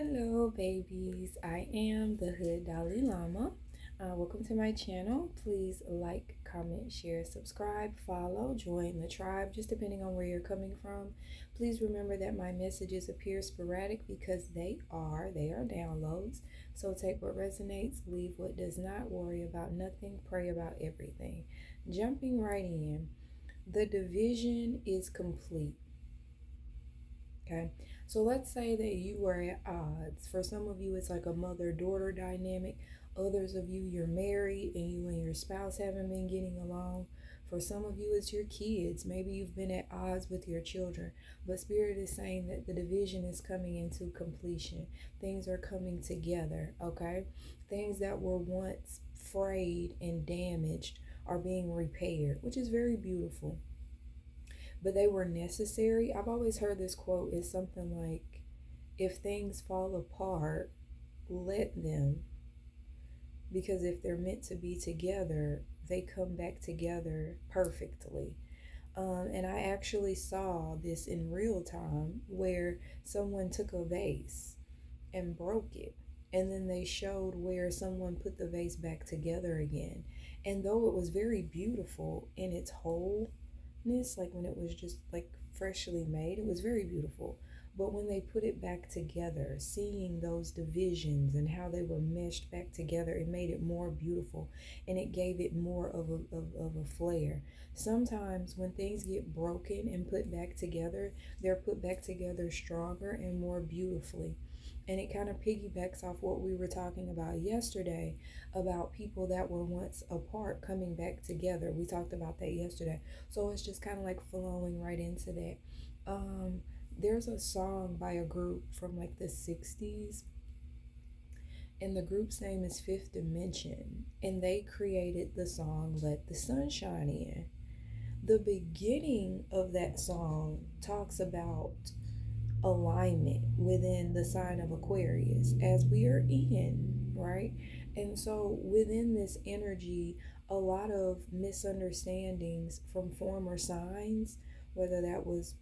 Hello, babies. I am the Hood Dalai Lama. Welcome to my channel. Please like, comment, share, subscribe, follow, join the tribe, just depending on where you're coming from. Please remember that my messages appear sporadic because they are downloads. So take what resonates, leave what does not, worry about nothing, pray about everything. Jumping right in, the division is complete. Okay, so let's say that you were at odds. For some of you, it's like a mother daughter dynamic. Others of you, you're married and you and your spouse haven't been getting along. For some of you, it's your kids. Maybe you've been at odds with your children. But Spirit is saying that the division is coming into completion. Things are coming together, okay? Things that were once frayed and damaged are being repaired, which is very beautiful, but they were necessary. I've always heard this quote is something like, if things fall apart, let them, because if they're meant to be together, they come back together perfectly. And I actually saw this in real time where someone took a vase and broke it. And then they showed where someone put the vase back together again. And though it was very beautiful in its whole, like when it was just like freshly made, it was very beautiful. But when they put it back together, seeing those divisions and how they were meshed back together, it made it more beautiful and it gave it more of a flair. Sometimes when things get broken and put back together, they're put back together stronger and more beautifully. And it kind of piggybacks off what we were talking about yesterday about people that were once apart coming back together. We talked about that yesterday. So it's just kind of like flowing right into that. There's a song by a group from like the 60s, and the group's name is Fifth Dimension, and they created the song Let the Sun Shine In. The beginning of that song talks about alignment within the sign of Aquarius as we are in, right? And so within this energy, a lot of misunderstandings from former signs, whether that was,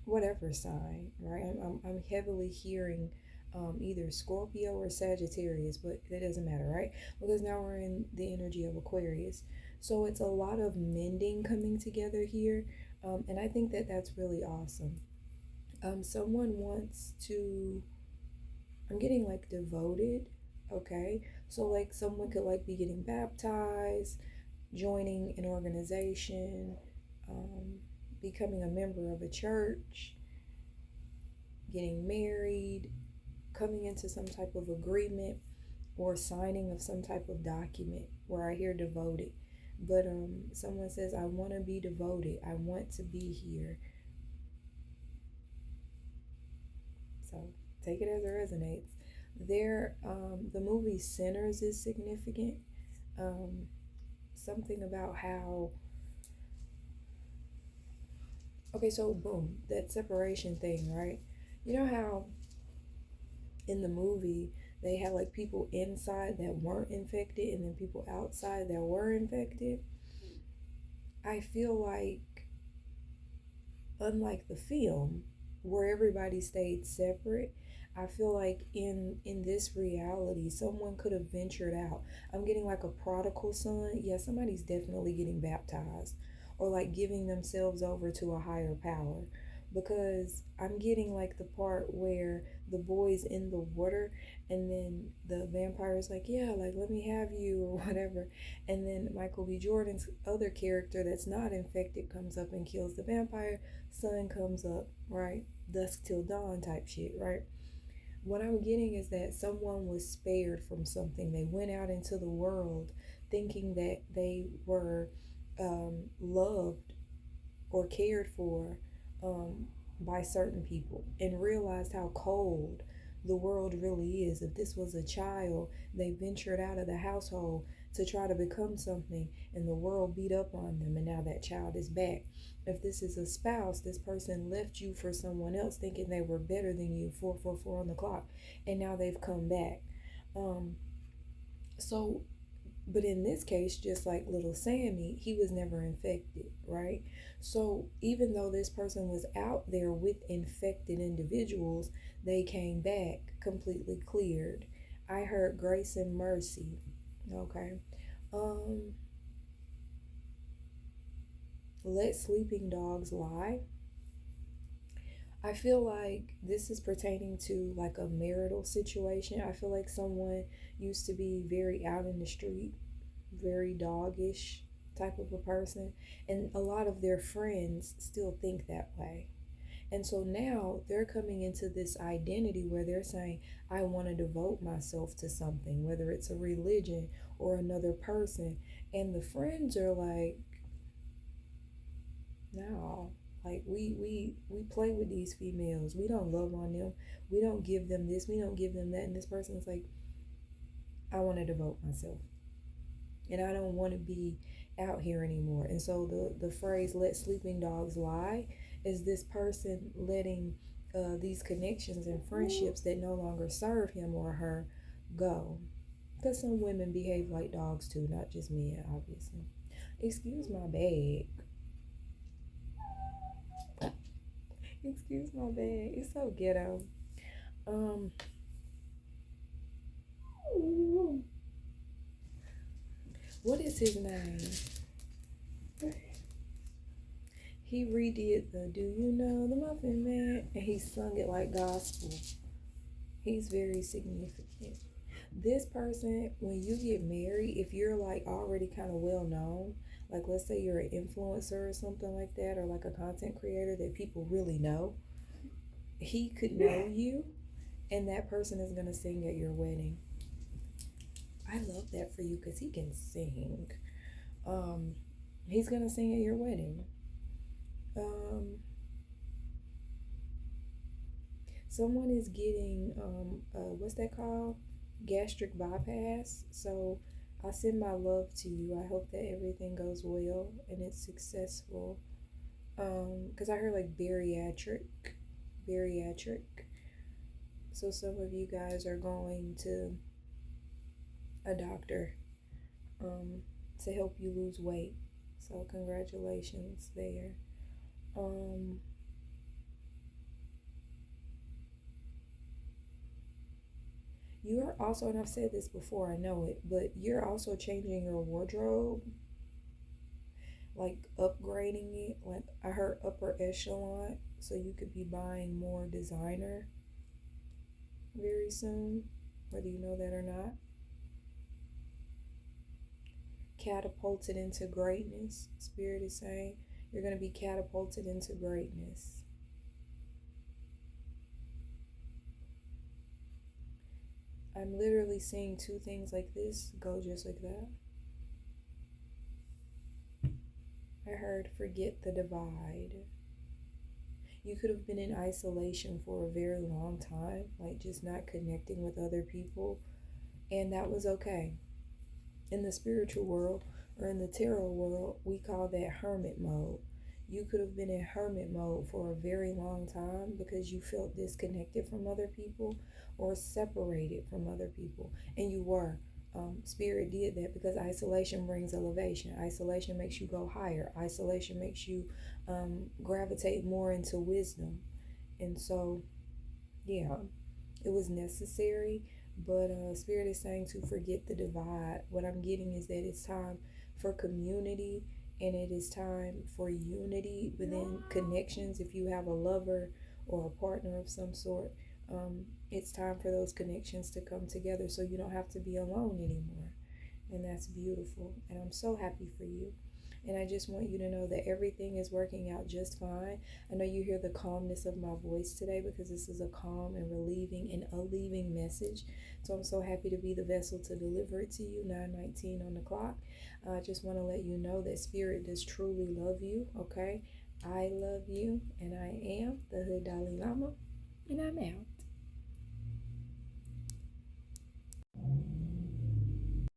whatever sign, right? I'm heavily hearing either Scorpio or Sagittarius, but that doesn't matter, right? Because now we're in the energy of Aquarius. So it's a lot of mending coming together here. And I think that that's really awesome. Someone wants to, I'm getting like devoted, okay? So like someone could like be getting baptized, joining an organization, um, becoming a member of a church, getting married, coming into some type of agreement, or signing of some type of document where I hear devoted. But someone says, I want to be devoted. I want to be here. So take it as it resonates. The movie Sinners is significant. Um, Something about how, okay, so boom, that separation thing, right? You know how in the movie they had like people inside that weren't infected and then people outside that were infected? I feel like, unlike the film where everybody stayed separate, I feel like in this reality someone could have ventured out. I'm getting like a prodigal son. Yeah, somebody's definitely getting baptized or like giving themselves over to a higher power, because I'm getting like the part where the boy's in the water and then the vampire's like, yeah, like let me have you or whatever, and then Michael B. Jordan's other character that's not infected comes up and kills the vampire. Sun comes up, right? Dusk till dawn type shit, right? What I'm getting is that someone was spared from something. They went out into the world thinking that they were loved or cared for um, by certain people, and realized how cold the world really is. If this was a child, they ventured out of the household to try to become something, and the world beat up on them, and now that child is back. If this is a spouse, this person left you for someone else thinking they were better than you, 444 on the clock, and now they've come back. Um, so But in this case, just like little Sammy, he was never infected, right? So even though this person was out there with infected individuals, they came back completely cleared. I heard grace and mercy. Okay. Um, let sleeping dogs lie. I feel like this is pertaining to like a marital situation. I feel like someone used to be very out in the street, very doggish type of a person, and a lot of their friends still think that way. And so now they're coming into this identity where they're saying, I want to devote myself to something, whether it's a religion or another person. And the friends are like, no, like we play with these females. We don't love on them. We don't give them this. We don't give them that. And this person's like, I want to devote myself, and I don't want to be out here anymore. And so the phrase "let sleeping dogs lie" is this person letting these connections and friendships that no longer serve him or her go. Because some women behave like dogs too, not just men, obviously. Excuse my bag. Excuse my bag. It's so ghetto. Um, what is his name? He redid the "Do You Know the Muffin Man?" and he sung it like gospel. He's very significant. This person, when you get married, if you're like already kind of well known, like let's say you're an influencer or something like that, or like a content creator that people really know, he could know you, and that person is going to sing at your wedding. I love that for you because he can sing. Um, he's going to sing at your wedding. Um, someone is getting, what's that called? Gastric bypass. So I send my love to you. I hope that everything goes well and it's successful. Because I heard like bariatric. So some of you guys are going to a doctor um, to help you lose weight. So congratulations there. Um, you're also, and I've said this before, I know it, but you're also changing your wardrobe, like upgrading it. Like I heard upper echelon, so you could be buying more designer very soon, whether you know that or not. Catapulted into greatness. Spirit is saying you're going to be catapulted into greatness. I'm literally seeing two things like this go just like that. I heard forget the divide. You could have been in isolation for a very long time, like just not connecting with other people, and that was okay. In the spiritual world or in the tarot world, we call that hermit mode. You could have been in hermit mode for a very long time because you felt disconnected from other people or separated from other people, and you were. Spirit did that because isolation brings elevation. Isolation makes you go higher. Isolation makes you gravitate more into wisdom. And so, yeah, it was necessary, but Spirit is saying to forget the divide. What I'm getting is that it's time for community and it is time for unity within connections. If you have a lover or a partner of some sort, it's time for those connections to come together so you don't have to be alone anymore. And that's beautiful. And I'm so happy for you. And I just want you to know that everything is working out just fine. I know you hear the calmness of my voice today because this is a calm and relieving and alleviating message. So I'm so happy to be the vessel to deliver it to you. 9:19 on the clock. I just want to let you know that Spirit does truly love you. Okay, I love you, and I am the Hood Dalai Lama, and I'm out.